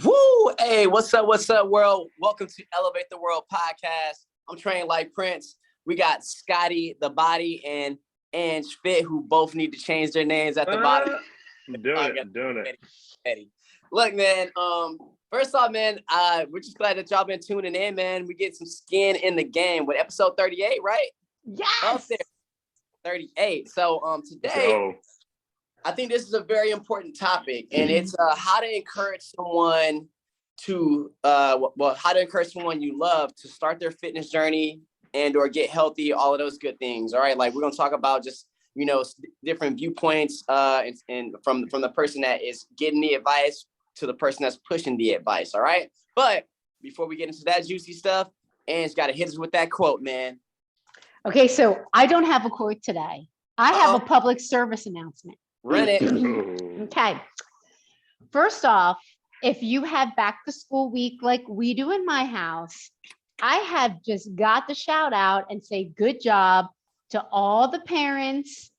Woo! Hey, what's up, world? Welcome to Elevate the World podcast. I'm trained like Prince. We got Scotty, the body, and Ange Fit, who both need to change their names at the bottom. I'm doing it. Eddie. Look, man. First off, man, we're just glad that y'all been tuning in, man. We get some skin in the game with episode 38, right? Yes. Up there, 38. So, today. I think this is a very important topic, and it's how to encourage someone to, how to encourage someone you love to start their fitness journey and or get healthy, all of those good things. All right, like we're gonna talk about just different viewpoints, and from the person that is getting the advice to the person that's pushing the advice. All right, but before we get into that juicy stuff, Ange got to hit us with that quote, man. Okay, so I don't have a quote today. I have a public service announcement. Run it. Okay. First off, if you have back to school week like we do in my house, I have just got to shout out and say good job to all the parents,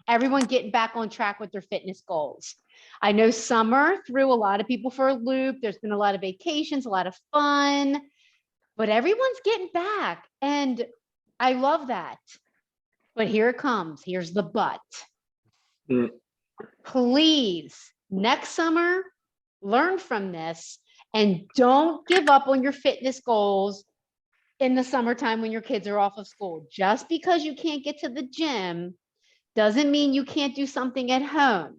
everyone getting back on track with their fitness goals. I know summer threw a lot of people for a loop. There's been a lot of vacations, a lot of fun, but everyone's getting back. And I love that. But here it comes. Here's the but. Please, next summer, learn from this and don't give up on your fitness goals in the summertime when your kids are off of school. Just because you can't get to the gym doesn't mean you can't do something at home.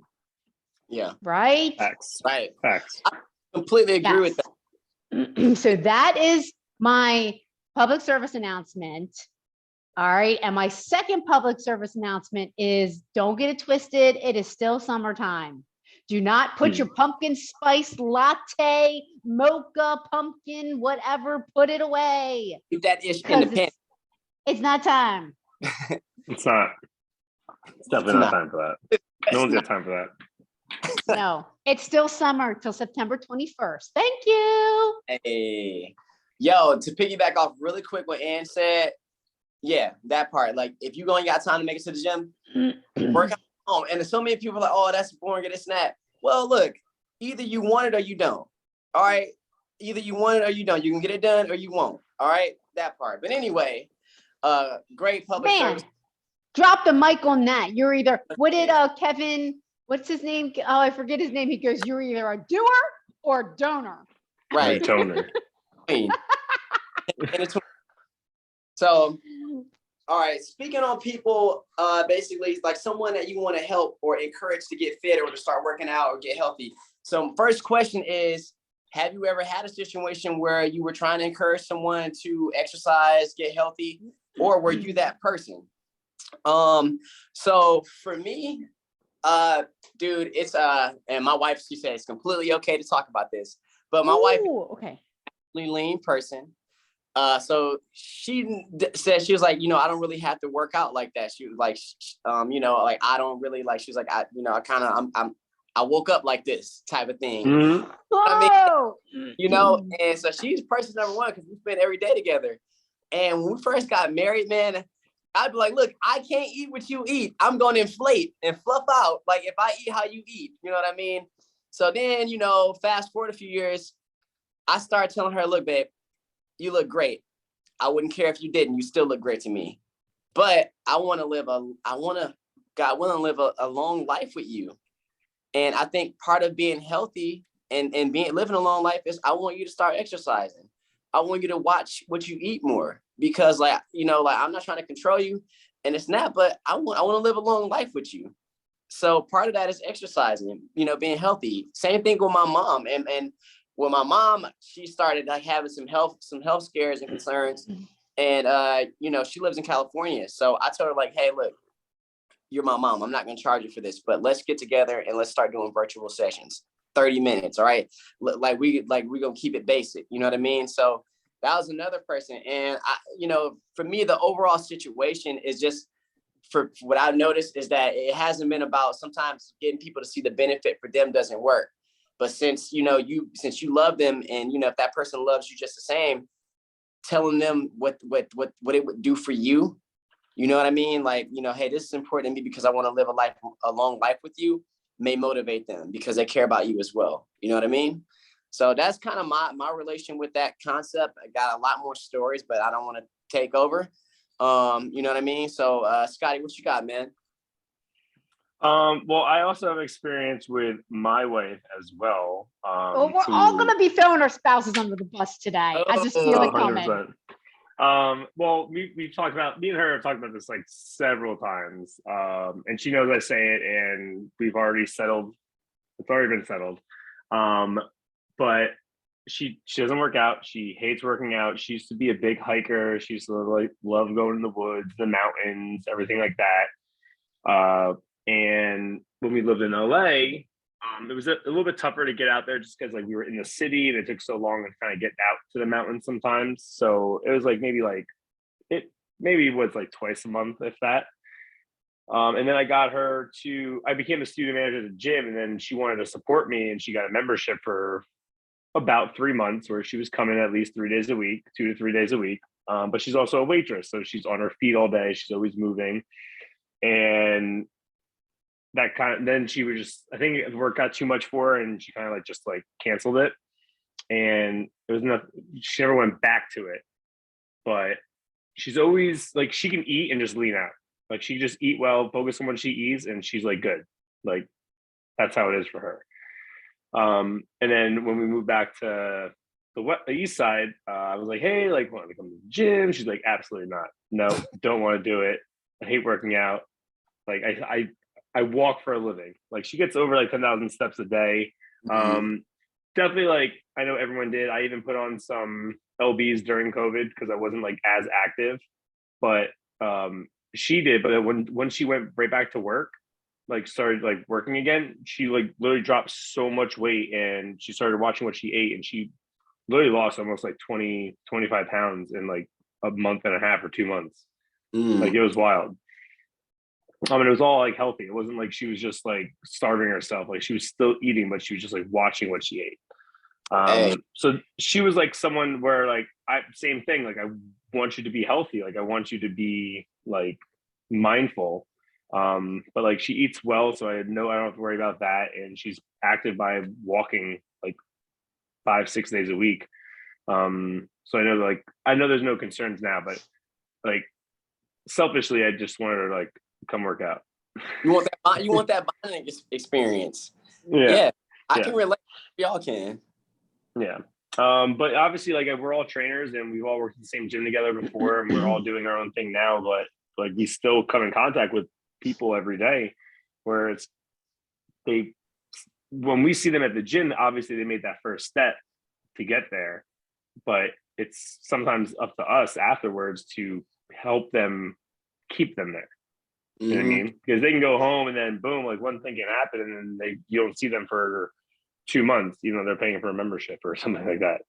Yeah. Right? Facts. Right. Facts. I completely agree with that. So that is my public service announcement. All right. And my second public service announcement is don't get it twisted. It is still summertime. Do not put your pumpkin spice latte, mocha, pumpkin, whatever, put it away. Keep that ish in the pen. It's not time. It's not. It's definitely not time for that. No one's got time for that. No, it's still summer till September 21st. Thank you. Hey, yo, to piggyback off really quick what Ann said. Yeah, that part. Like, if you only got time to make it to the gym, work out at home. And so many people are like, oh, that's boring, get a snap. Well, look, either you want it or you don't. All right? Either you want it or you don't. You can get it done or you won't. All right? That part. But anyway, great public service. Drop the mic on that. You're either, what did Kevin, what's his name? Oh, I forget his name. He goes, you're either a doer or donor. Right. Donor. So, all right, speaking on people, basically like someone that you want to help or encourage to get fit or to start working out or get healthy. So first question is, have you ever had a situation where you were trying to encourage someone to exercise, get healthy, or were you that person? So for me, dude, it's, and my wife, she said it's completely okay to talk about this, but my wife, okay, lean person. So she said, she was like, I don't really have to work out like that. She was like, like, I don't really like, she was like, I woke up like this type of thing. Mm-hmm. I mean, and so she's person number one, because we spend every day together. And when we first got married, man, I'd be like, look, I can't eat what you eat. I'm going to inflate and fluff out. Like if I eat how you eat, you know what I mean? So then, fast forward a few years, I started telling her, look, babe, you look great. I wouldn't care if you didn't. You still look great to me. But I want to live a long life with you. And I think part of being healthy and living a long life is I want you to start exercising. I want you to watch what you eat more, because I'm not trying to control you and it's not, but I want to live a long life with you. So part of that is exercising, being healthy. Same thing with my mom. And with my mom, she started like having some health scares and concerns. And, she lives in California. So I told her like, hey, look, you're my mom. I'm not going to charge you for this, but let's get together and let's start doing virtual sessions, 30 minutes. All right. Like we're going to keep it basic. You know what I mean? So that was another person. And for me, the overall situation is just, for what I've noticed is that it hasn't been about sometimes getting people to see the benefit for them doesn't work. But since you love them, and if that person loves you just the same, telling them what it would do for you, you know what I mean? Like, hey, this is important to me because I want to live a long life with you, may motivate them because they care about you as well. You know what I mean? So that's kind of my relation with that concept. I got a lot more stories, but I don't want to take over. You know what I mean? So Scotty, what you got, man? Well, I also have experience with my wife as well. Well, we're all gonna be throwing our spouses under the bus today. I just feel it coming. 100%. Well, we've talked about, me and her have talked about this like several times. And she knows I say it, and we've already settled. It's already been settled. But she doesn't work out. She hates working out. She used to be a big hiker. She used to like love going in the woods, the mountains, everything like that. And when we lived in LA, it was a little bit tougher to get out there just because like we were in the city and it took so long to kind of get out to the mountains sometimes. So it was like maybe it was like twice a month, if that. And then I became a student manager at the gym, and then she wanted to support me, and she got a membership for about 3 months where she was coming at least 3 days a week, 2 to 3 days a week. But she's also a waitress. So she's on her feet all day. She's always moving. And then she was just, I think the work got too much for her, and she kind of like just like canceled it. And it was enough. She never went back to it. But she's always like, she can eat and just lean out. Like she just eat well, focus on what she eats, and she's like good. Like that's how it is for her. And then when we moved back to the east side, I was like, hey, like, want to come to the gym? She's like, absolutely not. No, don't want to do it. I hate working out. Like I walk for a living. Like she gets over like 10,000 steps a day. Definitely, like I know everyone did. I even put on some LBs during COVID because I wasn't like as active, but she did. But when she went right back to work, like started like working again, she like literally dropped so much weight, and she started watching what she ate, and she literally lost almost like 25 pounds in like a month and a half or 2 months. Like it was wild. And it was all like healthy. It wasn't like she was just like starving herself. Like she was still eating, but she was just like watching what she ate. So she was like someone where like same thing. Like I want you to be healthy. Like I want you to be like mindful. But like she eats well, so I don't have to worry about that. And she's active by walking like 5-6 days a week. So I know there's no concerns now, but like selfishly, I just wanted her to like come work out. You want that bonding experience. Yeah. I can relate. Y'all can. Yeah. But obviously like we're all trainers, and we've all worked in the same gym together before, and we're all doing our own thing now, but like we still come in contact with people every day where when we see them at the gym, obviously they made that first step to get there, but it's sometimes up to us afterwards to help them keep them there. You know what I mean? Because they can go home and then boom, like one thing can happen, and then you don't see them for 2 months, even though they're paying for a membership or something like that.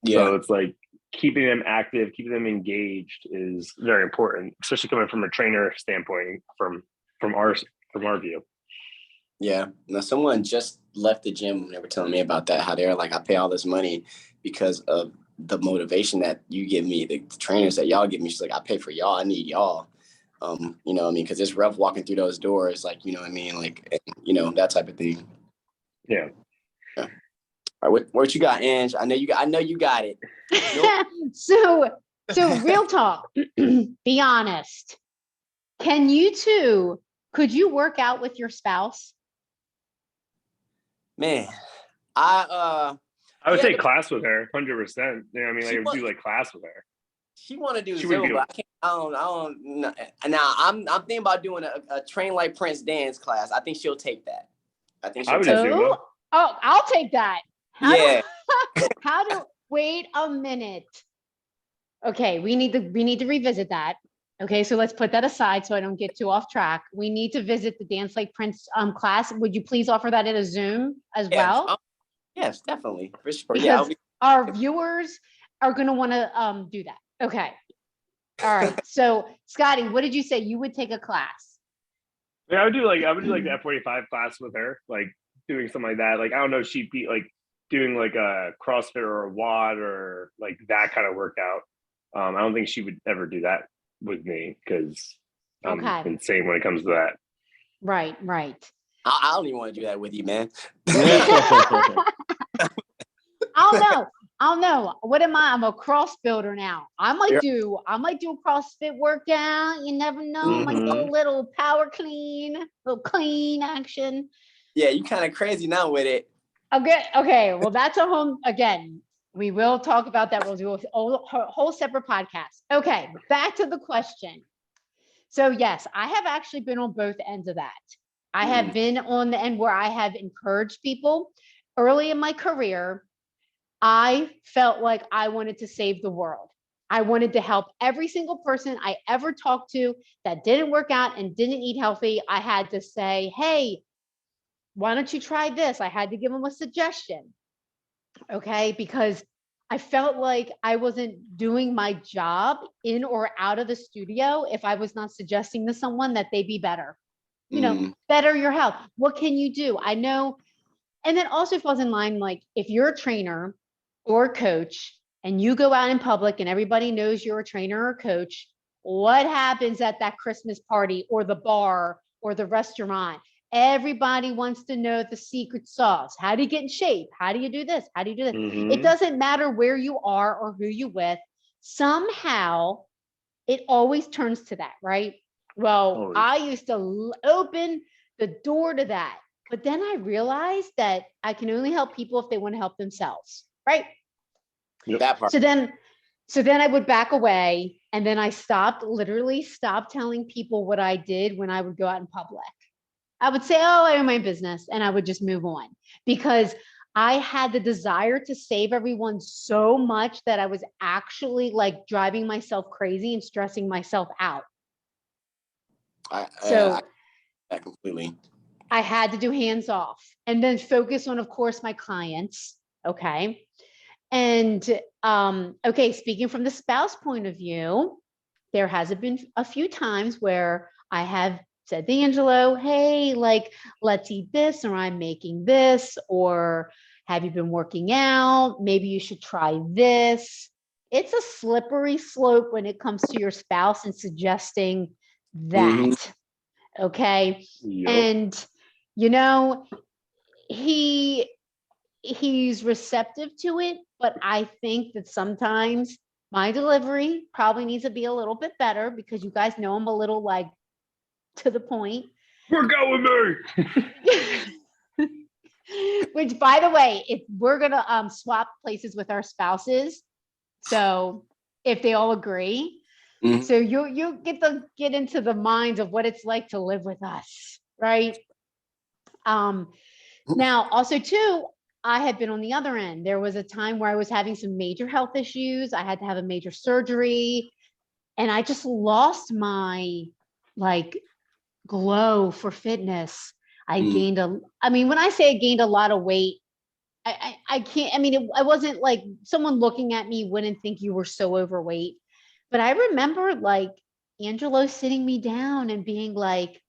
Yeah. So it's like keeping them active, keeping them engaged is very important, especially coming from a trainer standpoint, from our view. Yeah. Now someone just left the gym when they were telling me about that, how they're like, I pay all this money because of the motivation that you give me, the trainers that y'all give me. She's like, I pay for y'all, I need y'all. You know what I mean? Because it's rough walking through those doors, like, you know what I mean? Like, you know, that type of thing. Yeah. All right, what you got, Ange? I know you got it. So real talk, be honest. Could you work out with your spouse? Man, I would take class with her, 100%. You know what I mean? Like I would do like class with her. She want to do Zoom, but I don't. Now I'm thinking about doing a train like Prince dance class. I think she'll take that. I think she'll take that. Oh, I'll take that. Wait a minute. Okay, we need to revisit that. Okay, so let's put that aside so I don't get too off track. We need to visit the Dance Like Prince class. Would you please offer that in a Zoom as well? Yes, definitely. Because our viewers are going to want to do that. Okay. All right. So Scotty, what did you say? You would take a class? Yeah, I would do like the F45 class with her, like doing something like that. Like I don't know, she'd be like doing like a CrossFit or a WOD or like that kind of workout. I don't think she would ever do that with me because I'm insane when it comes to that. Right. I don't even want to do that with you, man. don't know. What am I? I'm a cross builder now. I might do a CrossFit workout. You never know. I might do a little power clean, little clean action. Yeah, you kind of crazy now with it. Okay. Well, that's a home again. We will talk about that. We'll do a whole separate podcast. Okay, back to the question. So yes, I have actually been on both ends of that. I have been on the end where I have encouraged people. Early in my career, I felt like I wanted to save the world. I wanted to help every single person I ever talked to that didn't work out and didn't eat healthy. I had to say, hey, why don't you try this? I had to give them a suggestion. Okay, because I felt like I wasn't doing my job in or out of the studio if I was not suggesting to someone that they be better. Better your health. What can you do? I know. And then also falls in line, like if you're a trainer or a coach and you go out in public and everybody knows you're a trainer or a coach, what happens at that Christmas party or the bar or the restaurant? Everybody wants to know the secret sauce. How do you get in shape? How do you do this? How do you do this? It doesn't matter where you are or who you with. Somehow it always turns to that, right? Well, I used to open the door to that. But then I realized that I can only help people if they want to help themselves, right? That part. So then I would back away, and then I literally stopped telling people what I did when I would go out in public. I would say, oh, I own my business, and I would just move on because I had the desire to save everyone so much that I was actually like driving myself crazy and stressing myself out. I completely. I had to do hands off and then focus on, of course, my clients. Okay. And okay, speaking from the spouse point of view, there has been a few times where I have said to Angelo, hey, like, let's eat this, or I'm making this, or have you been working out? Maybe you should try this. It's a slippery slope when it comes to your spouse and suggesting that. Okay. And he's receptive to it, but I think that sometimes my delivery probably needs to be a little bit better because you guys know I'm a little like to the point. We're going there. Which, by the way, we're gonna swap places with our spouses, so if they all agree, so you get into the minds of what it's like to live with us, right? Now, also too, I had been on the other end. There was a time where I was having some major health issues. I had to have a major surgery, and I just lost my like glow for fitness. I gained when I say I gained a lot of weight, I can't, I wasn't like someone looking at me wouldn't think you were so overweight. But I remember like Angelo sitting me down and being like,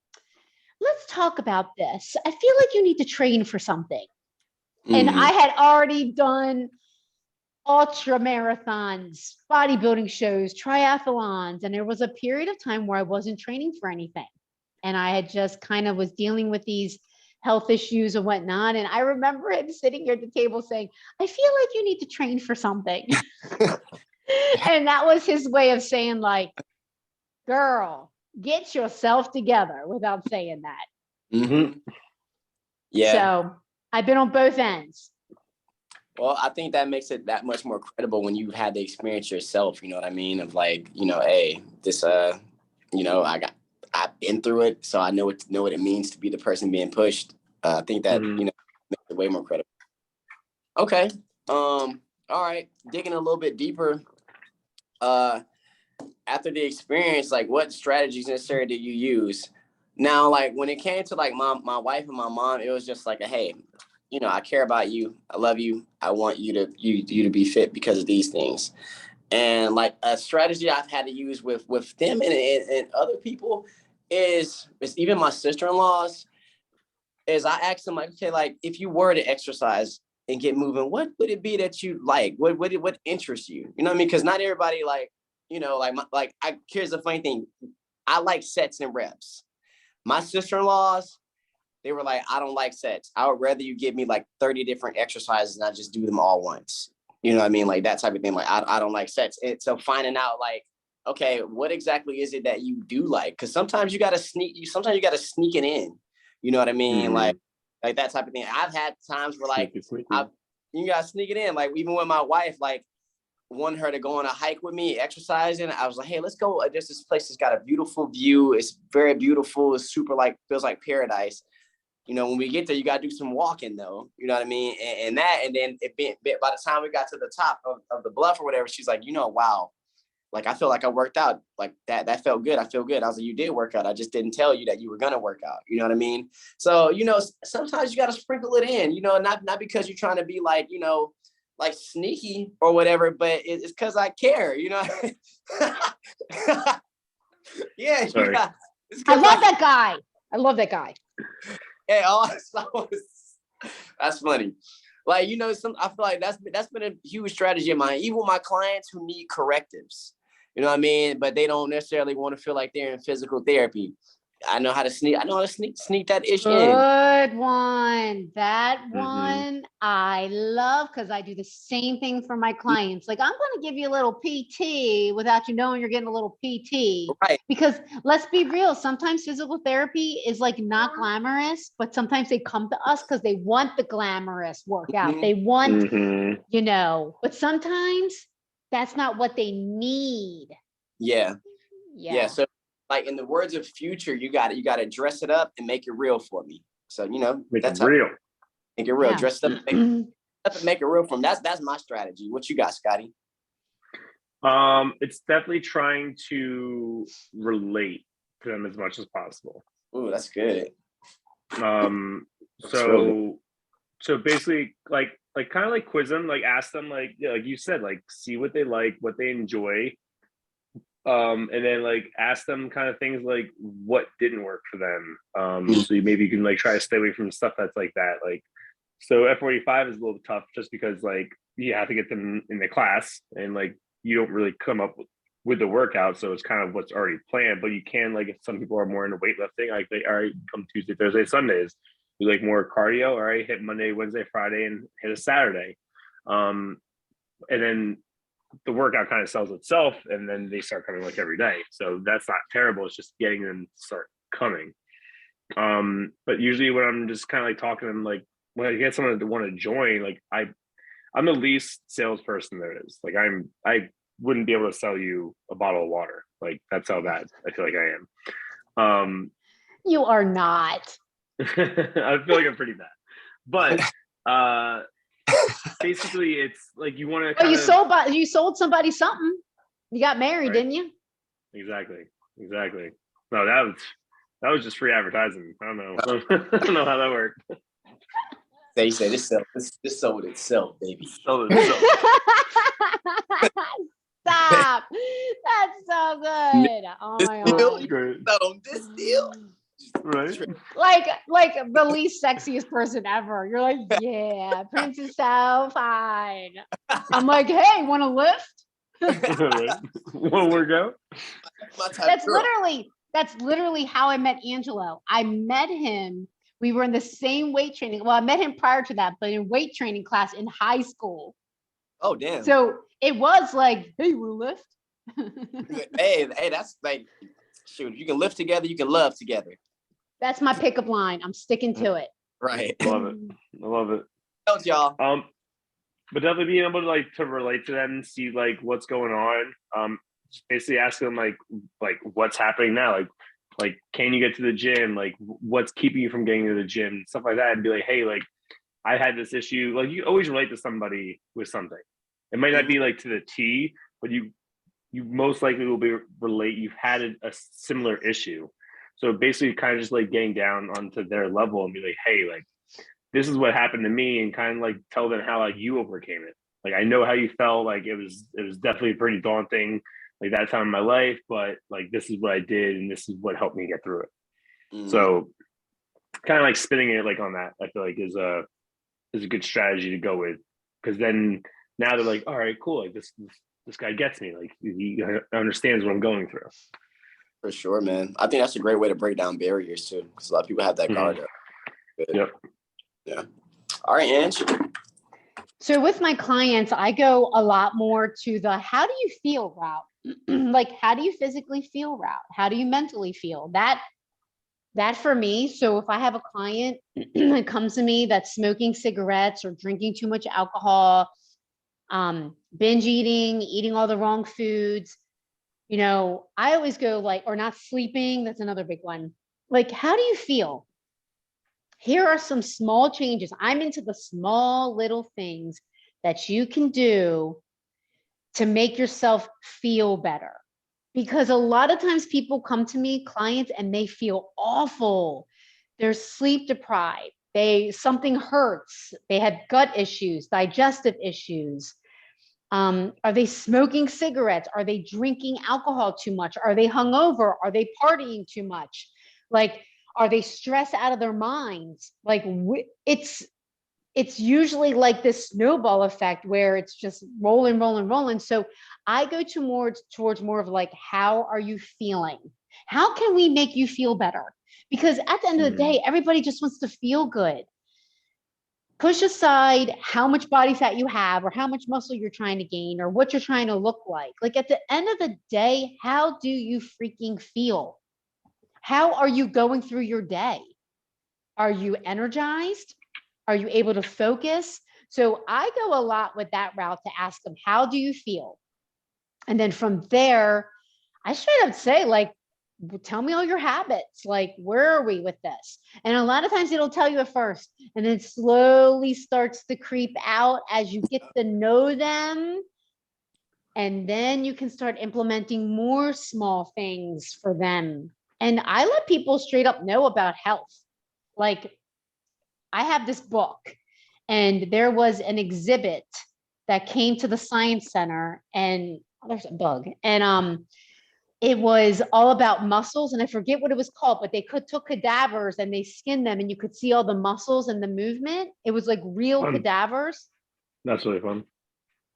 let's talk about this. I feel like you need to train for something. And I had already done ultra marathons, bodybuilding shows, triathlons. And there was a period of time where I wasn't training for anything. And I had just kind of was dealing with these health issues and whatnot. And I remember him sitting here at the table saying, I feel like you need to train for something. And that was his way of saying like, girl, get yourself together, without saying that. Yeah. So I've been on both ends. Well, I think that makes it that much more credible when you've had the experience yourself, you know what I mean? Of like, hey, this, I've been through it, so I know what it means to be the person being pushed. I think that, makes it way more credible. Okay. All right. Digging a little bit deeper, after the experience, like what strategies necessary did you use? Now, like when it came to like my wife and my mom, it was just like, hey, I care about you. I love you. I want you to be fit because of these things. And like a strategy I've had to use with them and other people is even my sister-in-laws, is I asked them like, okay, like if you were to exercise and get moving, what would it be that you like? What interests you? You know what I mean? Because not everybody like, here's the funny thing. I like sets and reps. My sister-in-laws, they were like, I don't like sets. I would rather you give me like 30 different exercises and I just do them all once. You know what I mean? Like that type of thing. Like I don't like sex. So finding out like, okay, what exactly is it that you do like? Because sometimes you gotta sneak it in. You know what I mean? Like that type of thing. I've had times where like you gotta sneak it in. Like even with my wife, like wanted her to go on a hike with me, exercising. I was like, hey, let's go. There's this place that's got a beautiful view. It's very beautiful. It's super like feels like paradise. You know, when we get there, you gotta do some walking though. You know what I mean? And then by the time we got to the top of the bluff or whatever, she's like, wow, like I feel like I worked out. Like that felt good. I feel good. I was like, you did work out. I just didn't tell you that you were gonna work out. You know what I mean? So, sometimes you gotta sprinkle it in, not because you're trying to be like, like sneaky or whatever, but it's because I care, Yeah, Sorry. I love that guy. I love that guy. Hey, that's funny. Like, I feel like that's been a huge strategy of mine, even with my clients who need correctives. You know what I mean? But they don't necessarily want to feel like they're in physical therapy. I know how to sneak that ish in. Good one. That one I love because I do the same thing for my clients. Like, I'm going to give you a little PT without you knowing you're getting a little PT. Right. Because let's be real, sometimes physical therapy is like not glamorous, but sometimes they come to us because they want the glamorous workout. They want, but sometimes that's not what they need. Yeah. So like in the words of Future, you got to dress it up and make it real for me. So, make it real. Make it real. Yeah. Dress it up and make it real for me. That's my strategy. What you got, Scotty? It's definitely trying to relate to them as much as possible. Ooh, that's good. So basically like kind of like quiz them, like ask them, like you said, like see what they like, what they enjoy. And then like ask them kind of things like what didn't work for them. So maybe you can like try to stay away from stuff that's like that. Like, so F45 is a little tough just because like you have to get them in the class and like you don't really come up with the workout. So it's kind of what's already planned, but you can, like, if some people are more into weightlifting, like they all right, come Tuesday, Thursday, Sundays, you like more cardio, all right, hit Monday, Wednesday, Friday, and hit a Saturday. And then the workout kind of sells itself, and then they start coming like every day. So that's not terrible. It's just getting them to start coming. But usually when I'm just kind of like talking to them, like when I get someone to want to join, like I'm the least salesperson there is. Like I wouldn't be able to sell you a bottle of water. Like that's how bad I feel like I am. You are not. I feel like I'm pretty bad. But basically it's like you want to you sold somebody something. You got married, right? Didn't you? Exactly. No, that was just free advertising. I don't know. I don't know how that worked. They say this sold itself, baby. Sold itself. Stop. That's so good. Oh my God. This deal. Right. Like the least sexiest person ever. You're like, yeah, Prince is so fine. I'm like, hey, want to lift? Want to work out? That's literally how I met Angelo. I met him. We were in the same weight training. Well, I met him prior to that, but in weight training class in high school. Oh, damn. So it was like, hey, we'll lift. hey, that's like, shoot, if you can lift together, you can love together. That's my pickup line. I'm sticking to it. Right. I love it. Thanks, y'all. But definitely being able to like to relate to them and see like what's going on. Just basically ask them like what's happening now. Like can you get to the gym? Like what's keeping you from getting to the gym? Stuff like that. And be like, hey, like I had this issue. Like you always relate to somebody with something. It might not be like to the T, but you most likely will be relate. You've had a similar issue. So basically kind of just like getting down onto their level and be like, hey, like this is what happened to me, and kind of like tell them how like you overcame it. Like I know how you felt. Like it was definitely pretty daunting, like that time in my life, but like this is what I did and this is what helped me get through it. So kind of like spinning it like on that, I feel like is a good strategy to go with, because then now they're like, all right, cool, like this guy gets me, like he understands what I'm going through. For sure, man. I think that's a great way to break down barriers too, because a lot of people have that guard up. Good. Yep. Yeah. All right, Ange. So with my clients, I go a lot more to the how do you feel route? Like, how do you physically feel route? How do you mentally feel? That for me. So if I have a client that comes to me that's smoking cigarettes or drinking too much alcohol, binge eating, eating all the wrong foods, I always go like, or not sleeping. That's another big one. Like, how do you feel? Here are some small changes. I'm into the small little things that you can do to make yourself feel better. Because a lot of times people come to me, clients, and they feel awful. They're sleep deprived. Something hurts. They have gut issues, digestive issues. Are they smoking cigarettes? Are they drinking alcohol too much? Are they hungover? Are they partying too much? Like, are they stressed out of their minds? Like, it's usually like this snowball effect where it's just rolling, rolling, rolling. So I go towards more of like, how are you feeling? How can we make you feel better? Because at the end of the day, everybody just wants to feel good. Push aside how much body fat you have or how much muscle you're trying to gain or what you're trying to look like. Like, at the end of the day, how do you freaking feel? How are you going through your day? Are you energized? Are you able to focus? So I go a lot with that route to ask them, how do you feel? And then from there, I straight up say, like, tell me all your habits. Like, where are we with this? And a lot of times it'll tell you at first, and then slowly starts to creep out as you get to know them. And then you can start implementing more small things for them. And I let people straight up know about health. Like, I have this book, and there was an exhibit that came to the Science Center, and there's a bug, and it was all about muscles, and I forget what it was called, but they took cadavers and they skinned them, and you could see all the muscles and the movement. It was like real cadavers. That's really fun.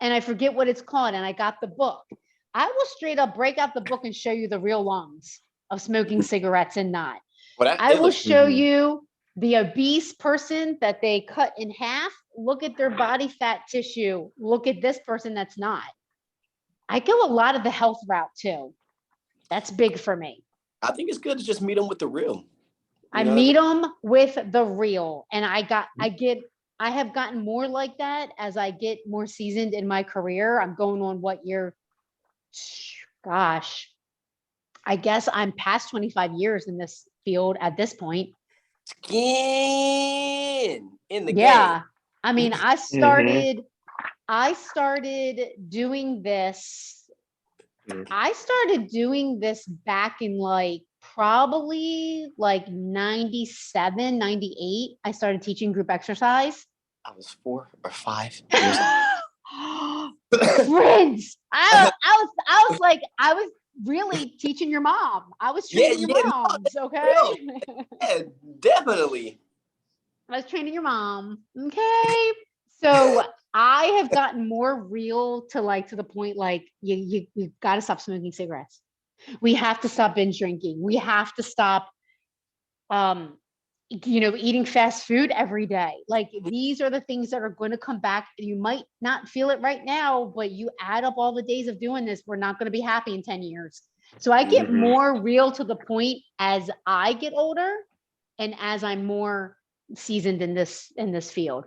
And I forget what it's called, and I got the book. I will straight up break out the book and show you the real lungs of smoking cigarettes and not. I will show you the obese person that they cut in half. Look at their body fat tissue. Look at this person that's not. I go a lot of the health route too. That's big for me. I think it's good to just meet them with the real. I meet them with the real, and I have gotten more like that as I get more seasoned in my career. I'm going on what year? Gosh, I guess I'm past 25 years in this field at this point. Skin in the game. Yeah. I mean, I started doing this. I started doing this back in like probably like 97, 98. I started teaching group exercise. I was 4 or 5 years old. Friends. I was really teaching your mom. I was training your moms, okay? Yeah, definitely. I was training your mom. Okay. So I have gotten more real to the point, like, you got to stop smoking cigarettes. We have to stop binge drinking. We have to stop, eating fast food every day. Like, these are the things that are going to come back. You might not feel it right now, but you add up all the days of doing this, we're not going to be happy in 10 years. So I get more real to the point as I get older and as I'm more seasoned in this field.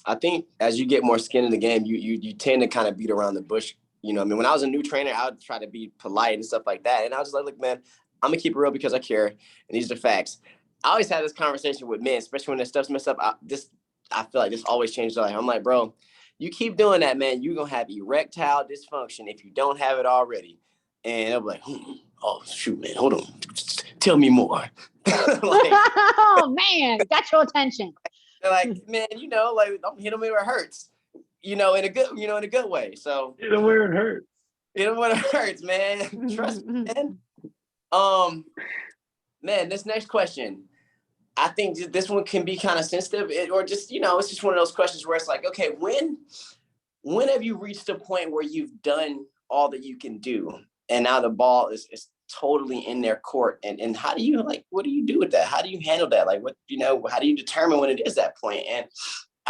I think as you get more skin in the game, you tend to kind of beat around the bush. I mean, when I was a new trainer, I would try to be polite and stuff like that. And I was just like, look, man, I'm gonna keep it real because I care. And these are the facts. I always have this conversation with men, especially when their stuff's messed up. I feel like this always changes their life. I'm like, bro, you keep doing that, man, you're gonna have erectile dysfunction if you don't have it already. And they'll be like, oh shoot, man, hold on. Tell me more. Oh man, got your attention. They're like, man, like, don't hit them where it hurts, in a good way. So hit them where it hurts. Hit them where it hurts, man. Trust me, man. Man, this next question, I think this one can be kind of sensitive, or just, it's just one of those questions where it's like, okay, when have you reached a point where you've done all that you can do, and now the ball is totally in their court, and how do you, like, what do you do with that? How do you handle that? Like, what, how do you determine when it is that point? And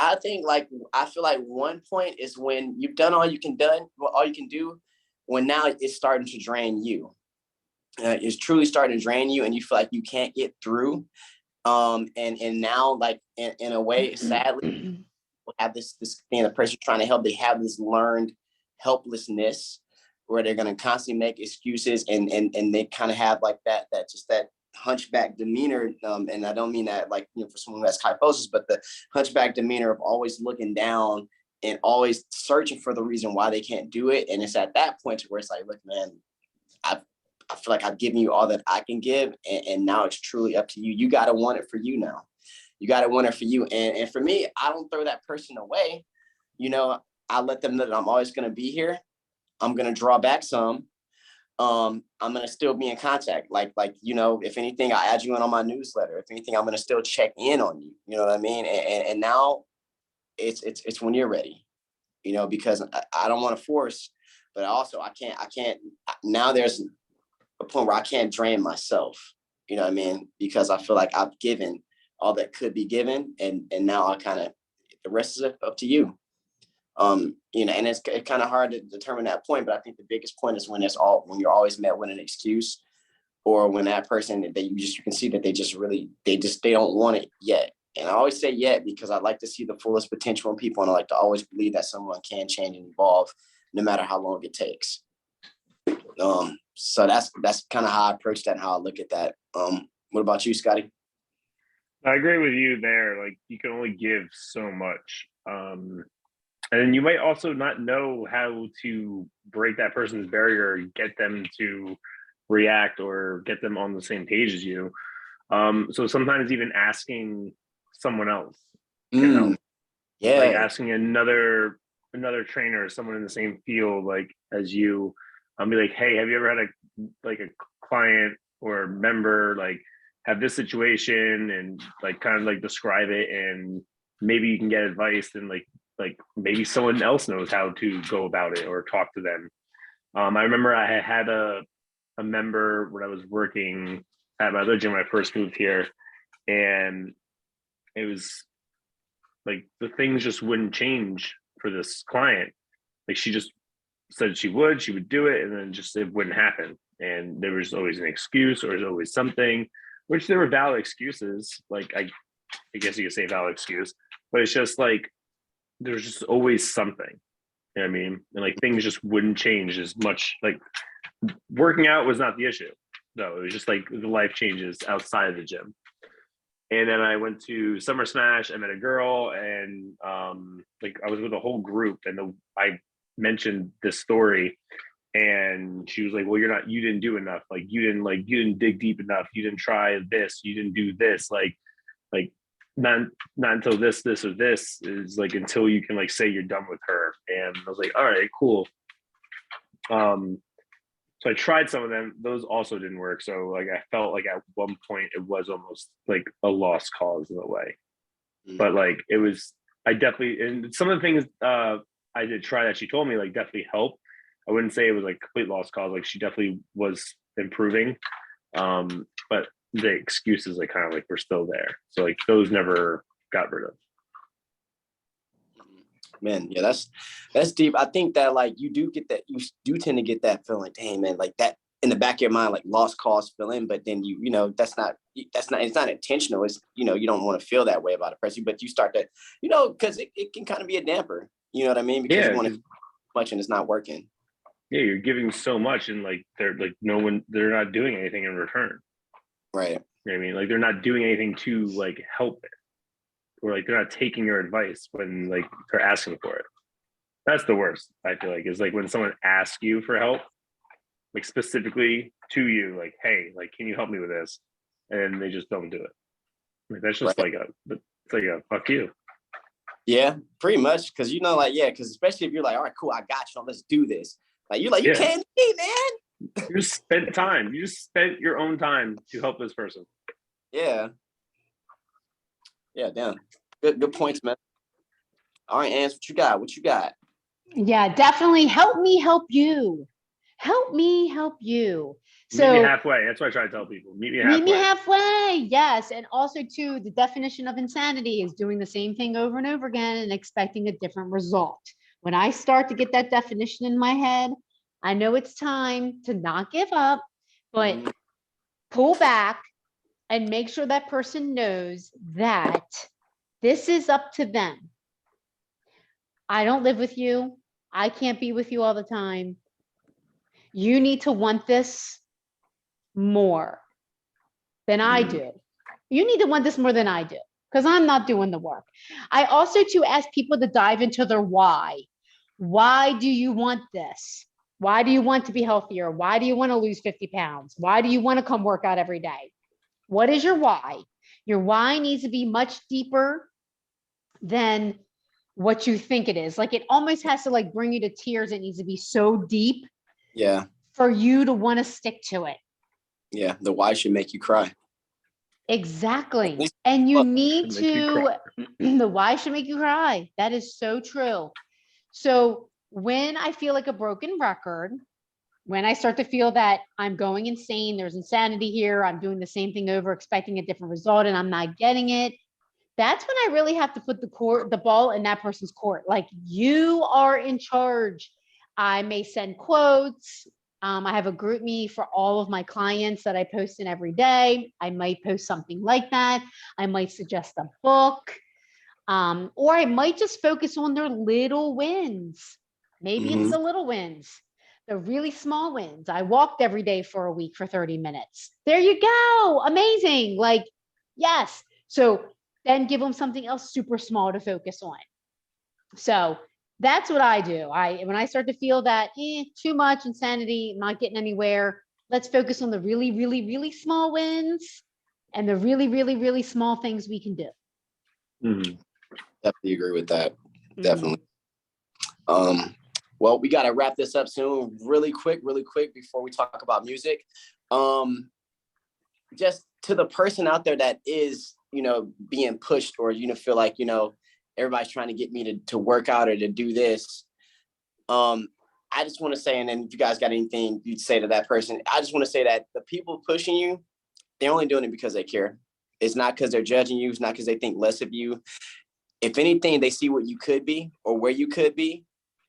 I think like, I feel like one point is when you've done all you can do, when now it's starting to drain you. It's truly starting to drain you and you feel like you can't get through. And now like in a way, sadly, have this being the person trying to help, they have this learned helplessness where they're going to constantly make excuses and they kind of have like that hunchback demeanor. And I don't mean that like, for someone who has kyphosis, but the hunchback demeanor of always looking down and always searching for the reason why they can't do it. And it's at that point where it's like, look, man, I feel like I've given you all that I can give. And now it's truly up to you. You got to want it for you now. You got to want it for you. And for me, I don't throw that person away. I let them know that I'm always going to be here. I'm going to draw back some. I'm going to still be in contact. Like, if anything, I add you in on my newsletter. If anything, I'm going to still check in on you. You know what I mean? And now it's when you're ready, because I don't want to force, but also I can't, now there's a point where I can't drain myself, you know what I mean? Because I feel like I've given all that could be given. And now the rest is up to you. And it's kind of hard to determine that point, but I think the biggest point is when you're always met with an excuse, or when that person that you can see that they don't want it yet. And I always say yet because I like to see the fullest potential in people, and I like to always believe that someone can change and evolve no matter how long it takes. So that's kind of how I approach that and how I look at that. What about you, Scotty? I agree with you there. Like, you can only give so much. And you might also not know how to break that person's barrier, get them to react or get them on the same page as you. So sometimes even asking someone else can help. Yeah. Like asking another trainer or someone in the same field like as you, be like, hey, have you ever had a client or member like have this situation, and like kind of like describe it, and maybe you can get advice, and like maybe someone else knows how to go about it or talk to them. I remember I had a member when I was working at my other gym when I first moved here, and it was like the things just wouldn't change for this client. Like, she just said she would do it, and then just it wouldn't happen. And there was always an excuse, or there's always something, which there were valid excuses. Like, I guess you could say valid excuse, but it's just like there's just always something. You know what I mean? And like things just wouldn't change as much. Like, working out was not the issue. No, it was just like the life changes outside of the gym. And then I went to Summer Smash. I met a girl, and like I was with a whole group, and I mentioned this story, and she was like, "Well, you didn't do enough. Like you didn't dig deep enough. You didn't try this. You didn't do this. Like not until this or this is like until you can like say you're done with her." And I was like, "All right, cool." So I tried some of them. Those also didn't work. So like I felt like at one point it was almost like a lost cause in a way. But like I definitely, and some of the things I did try that she told me like definitely helped. I wouldn't say it was like complete lost cause. Like, she definitely was improving. But the excuses like kind of like were still there. So like those never got rid of. Man, yeah, that's deep. I think that like you do tend to get that feeling, dang man, like that in the back of your mind, like lost cause feeling, but then it's not intentional. It's, you don't want to feel that way about a person, but you start to, because it can kind of be a damper, you know what I mean? Because you want to much and it's not working. Yeah, you're giving so much, and like they're not doing anything in return. Right. You know what I mean? Like, they're not doing anything to like help it. Or like they're not taking your advice when like they're asking for it. That's the worst, I feel like, is like when someone asks you for help, like specifically to you, like, hey, like, can you help me with this? And they just don't do it. Like, that's just right. It's like a fuck you. Yeah, pretty much. Cause because especially if you're like, all right, cool, I got you, let's do this. Like you can't be, man. You just spent time. You just spent your own time to help this person. Yeah. Yeah, damn. Good points, man. All right, Ans, what you got? Yeah, definitely help me help you. Help me help you. Meet me So halfway. That's what I try to tell people. Meet me meet me halfway. halfway. Yes. And also, too, the definition of insanity is doing the same thing over and over again and expecting a different result. When I start to get that definition in my head, I know it's time to not give up, but pull back and make sure that person knows that this is up to them. I don't live with you. I can't be with you all the time. You need to want this more than I do. You need to want this more than I do because I'm not doing the work. I also to ask people to dive into their why. Why do you want this? Why do you want to be healthier? Why do you want to lose 50 pounds? Why do you want to come work out every day? What is your why? Your why needs to be much deeper than what you think it is. Like it almost has to like bring you to tears. It needs to be so deep for you to want to stick to it. Yeah, the why should make you cry. Exactly. And you need to, the why should make you cry. That is so true. So when I feel like a broken record, when I start to feel that I'm going insane, there's insanity here, I'm doing the same thing over, expecting a different result, and I'm not getting it, that's when I really have to put the ball in that person's court. Like you are in charge. I may send quotes. I have a group me for all of my clients that I post in every day. I might post something like that. I might suggest a book. Or I might just focus on their little wins. Maybe it's the little wins, the really small wins. I walked every day for a week for 30 minutes. There you go. Amazing. Like, yes. So then give them something else super small to focus on. So that's what I do. When I start to feel that too much insanity, not getting anywhere, let's focus on the really, really, really small wins and the really, really, really small things we can do. Definitely agree with that. Definitely. Well, we got to wrap this up soon. Really quick before we talk about music. Just to the person out there that is, being pushed or, feel like, everybody's trying to get me to work out or to do this. I just want to say, and then if you guys got anything you'd say to that person, I just want to say that the people pushing you, they're only doing it because they care. It's not because they're judging you. It's not because they think less of you. If anything, they see what you could be or where you could be.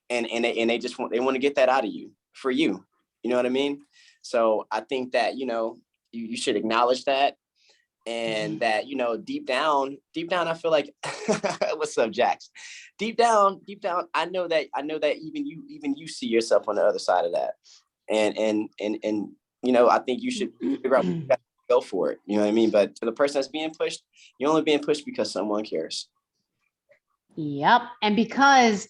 And they just want to get that out of you for you. You know what I mean? So I think that, you should acknowledge that. And that, deep down, I feel like, what's up, Jax? Deep down, I know that even you see yourself on the other side of that. And I think you should figure out go for it. You know what I mean? But to the person that's being pushed, you're only being pushed because someone cares. Yep. And because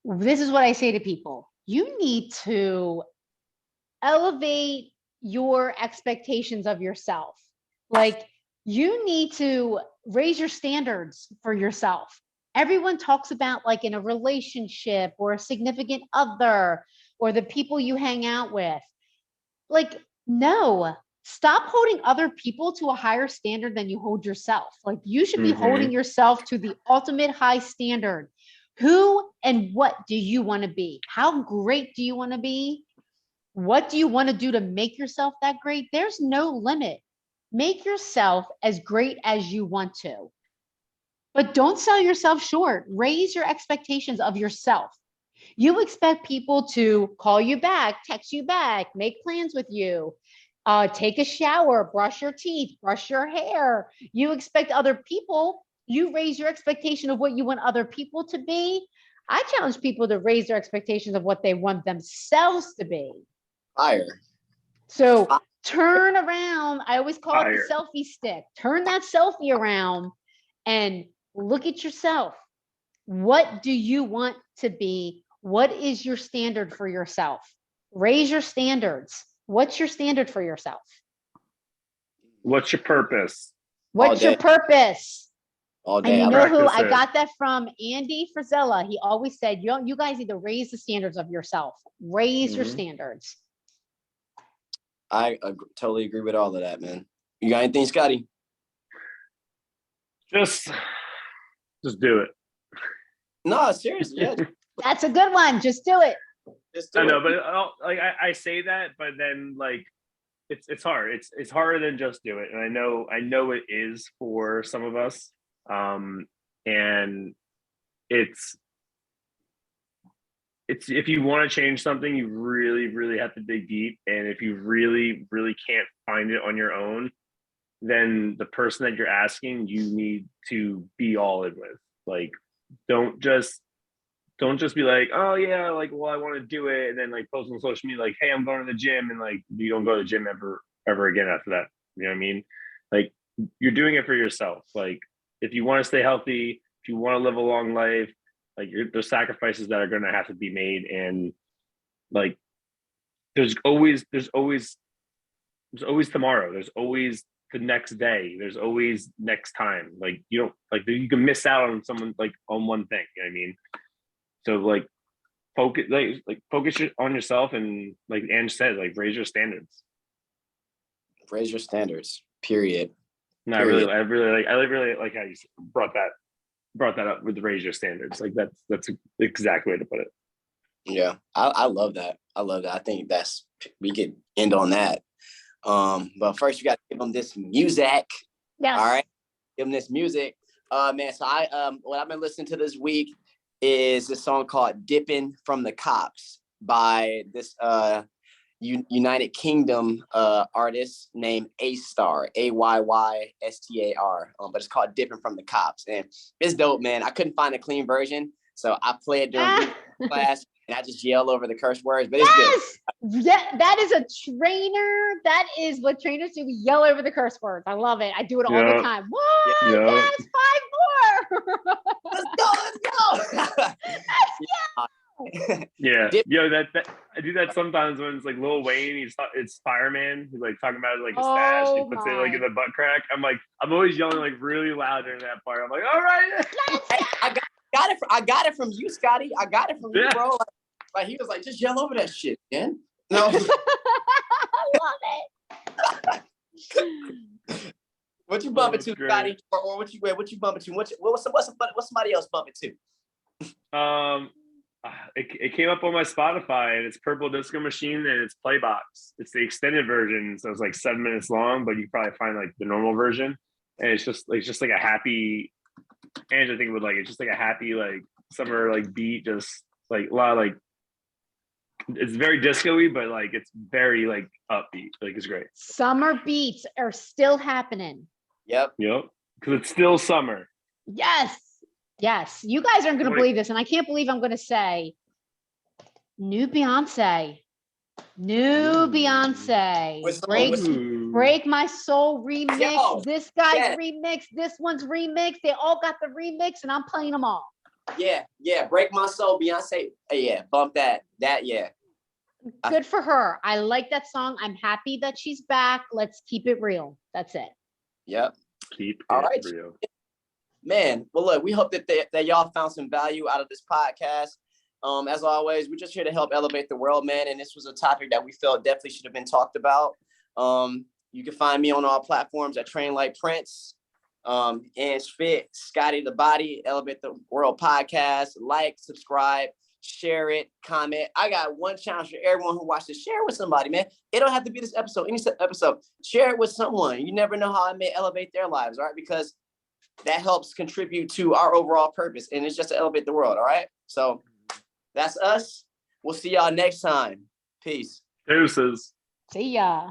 this is what I say to people, you need to elevate your expectations of yourself. Like you need to raise your standards for yourself. Everyone talks about like in a relationship or a significant other or the people you hang out with. Like, no, stop holding other people to a higher standard than you hold yourself. Like you should be holding yourself to the ultimate high standard. Who and what do you want to be? How great do you want to be? What do you want to do to make yourself that great? There's no limit. Make yourself as great as you want to, but don't sell yourself short. Raise your expectations of yourself. You expect people to call you back, text you back, make plans with you, take a shower, brush your teeth, brush your hair. You expect other people, you raise your expectation of what you want other people to be. I challenge people to raise their expectations of what they want themselves to be. Fire. So turn around. I always call it the selfie stick. Turn that selfie around and look at yourself. What do you want to be? What is your standard for yourself? Raise your standards. What's your standard for yourself? What's your purpose? What's your purpose? All day. And you know who I got that from? Andy Frisella. He always said, you guys need to raise the standards of yourself. Raise your standards. I totally agree with all of that, man. You got anything, Scotty? Just do it. No, seriously. Yeah. That's a good one. Just do it. Just do I know, it. but like I say that, but then like it's hard. It's harder than just do it, and I know it is for some of us. And it's if you want to change something, you really, really have to dig deep. And if you really, really can't find it on your own, then the person that you're asking, you need to be all in with. Like, don't just be like, oh yeah, like, well, I want to do it, and then like post on social media like, hey, I'm going to the gym, and like you don't go to the gym ever again after that. You know what I mean? Like, you're doing it for yourself. Like, if you want to stay healthy, if you want to live a long life, like there's sacrifices that are going to have to be made, and like there's always tomorrow. There's always the next day. There's always next time. Like, you don't like you can miss out on someone like on one thing. You know what I mean? So like focus on yourself, and like Ange said, like raise your standards. Raise your standards. Period. And I really like how you brought that up with raise your standards. Like that's the exact way to put it. Yeah, I love that. I love that. I think we could end on that. But first you got to give them this music. Yes. All right, give them this music. Man, so what I've been listening to this week is this song called "Dipping from the Cops" by this United Kingdom artist named A-Star, AYYSTAR. But it's called "Dipping from the Cops," and it's dope, man. I couldn't find a clean version, so I play it during class, and I just yell over the curse words. But it's good. Yeah, that is a trainer. That is what trainers do. We yell over the curse words. I love it. I do it all the time. What? Yeah. Yes, 5 more. Let's go. Yeah, yo, that I do that sometimes when it's like Lil Wayne. It's Fireman. He's like talking about like his stash. He puts it like in the butt crack. I'm always yelling like really loud during that part. I'm like, all right. I got it from you, Scotty. I got it from you, bro. Like he was like, just yell over that shit, man. No. I love it. What you bumping to, Scotty? Or what you bumping to? What's somebody else bumping to? It came up on my Spotify, and it's Purple Disco Machine, and it's Playbox. It's the extended version, so it's like 7 minutes long, but you probably find like the normal version, and it's just like a happy. Angela, I think would like it's just like a happy like summer like beat, just like a lot of like it's very disco-y, but like it's very like upbeat. Like it's great. Summer beats are still happening. Yep. Because it's still summer. Yes. You guys aren't going to believe this, and I can't believe I'm going to say new Beyonce. Break My Soul remix. Yo, this guy's remix. This one's remix. They all got the remix, and I'm playing them all. Yeah. Break My Soul, Beyonce. Yeah, bump that. Yeah. Good for her. I like that song. I'm happy that she's back. Let's keep it real. That's it. Yep. Keep all it right. real. Man, well, look, we hope that y'all found some value out of this podcast. As always, we're just here to help elevate the world, man. And this was a topic that we felt definitely should have been talked about. You can find me on all platforms at Train Like Prince, and Fit, Scotty the Body, Elevate the World podcast. Like, subscribe, share it, comment. I got one challenge for everyone who watched this. Share it with somebody, man. It don't have to be this episode, any episode. Share it with someone. You never know how it may elevate their lives, right? Because that helps contribute to our overall purpose, and it's just to elevate the world. All right. So that's us. We'll see y'all next time. Peace. Deuces. See ya.